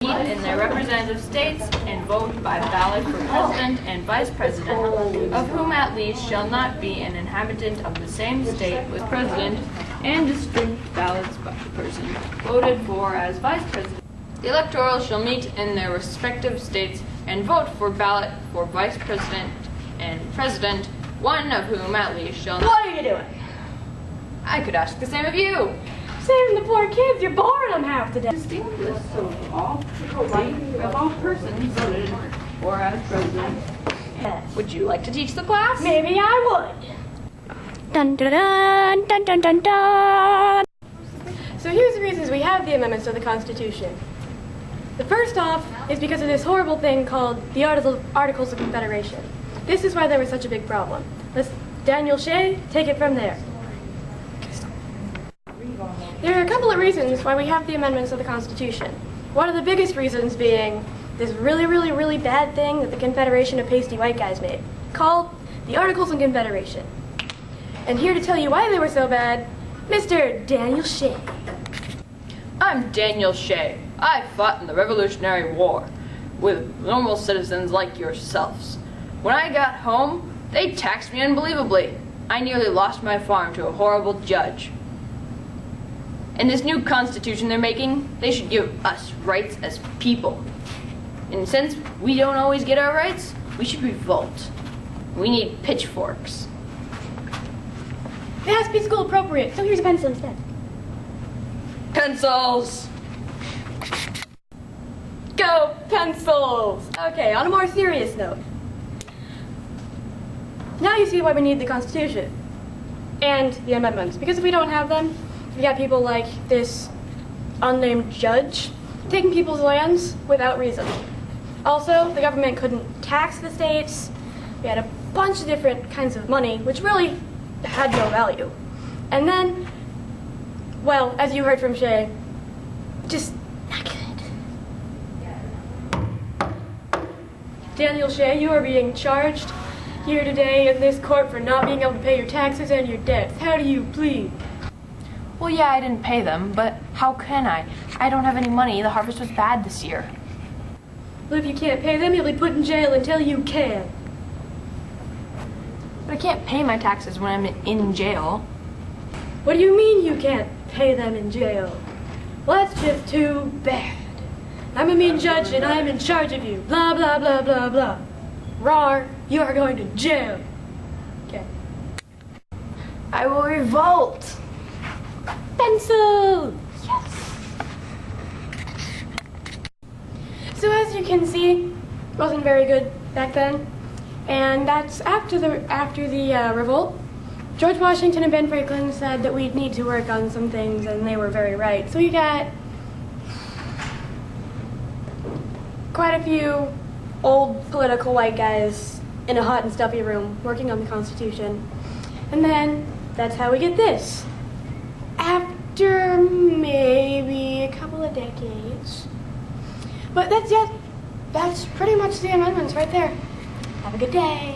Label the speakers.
Speaker 1: meet in their representative states and vote by ballot for president and vice president, of whom at least shall not be an inhabitant of the same state with president, and distinct ballots by the person voted for as vice president. The electoral shall meet in their respective states and vote for ballot for vice president and president, one of whom at least shall not...
Speaker 2: What are you doing?
Speaker 1: I could ask the same of you.
Speaker 2: Saving the poor kids, you're boring them half to death.
Speaker 1: Distinct lists of all persons voted for as president.
Speaker 2: Yes.
Speaker 1: Would you like to teach the class?
Speaker 2: Maybe I would. Dun dun dun dun dun dun dun. So here's the reasons we have the amendments to the Constitution. The first off is because of this horrible thing called the Articles of Confederation. This is why there was such a big problem. Let's Daniel Shea take it from there. There are a couple of reasons why we have the amendments of the Constitution. One of the biggest reasons being this really bad thing that the Confederation of pasty white guys made, called the Articles of Confederation. And here to tell you why they were so bad, Mr. Daniel Shea.
Speaker 1: I'm Daniel Shea. I fought in the Revolutionary War with normal citizens like yourselves. When I got home, they taxed me unbelievably. I nearly lost my farm to a horrible judge. In this new constitution they're making, they should give us rights as people. And since we don't always get our rights, we should revolt. We need pitchforks.
Speaker 2: It has to be school appropriate, so here's a pencil instead.
Speaker 1: Pencils!
Speaker 2: Go pencils! Okay, on a more serious note. Now you see why we need the Constitution and the amendments. Because if we don't have them, we got people like this unnamed judge taking people's lands without reason. Also, the government couldn't tax the states. We had a bunch of different kinds of money, which really had no value. And then, well, as you heard from Shay, just not good. Daniel Shea, you are being charged here today in this court for not being able to pay your taxes and your debts. How do you plead?
Speaker 1: Well, yeah, I didn't pay them, but how can I? I don't have any money. The harvest was bad this year.
Speaker 2: Well, if you can't pay them, you'll be put in jail until you can.
Speaker 1: But I can't pay my taxes when I'm in jail.
Speaker 2: What do you mean you can't pay them in jail? Well, that's just too bad. I'm a mean judge and I'm in charge of you. Blah, blah, blah, blah, blah. Rawr, you are going to jail. Okay.
Speaker 1: I will revolt.
Speaker 2: Pencil! Yes! So as you can see, it wasn't very good back then. And that's after the revolt. George Washington and Ben Franklin said that we'd need to work on some things, and they were very right. So you got quite a few old political white guys in a hot and stuffy room working on the Constitution. And then that's how we get this. After maybe a couple of decades. But that's pretty much the amendments right there. Have a good day.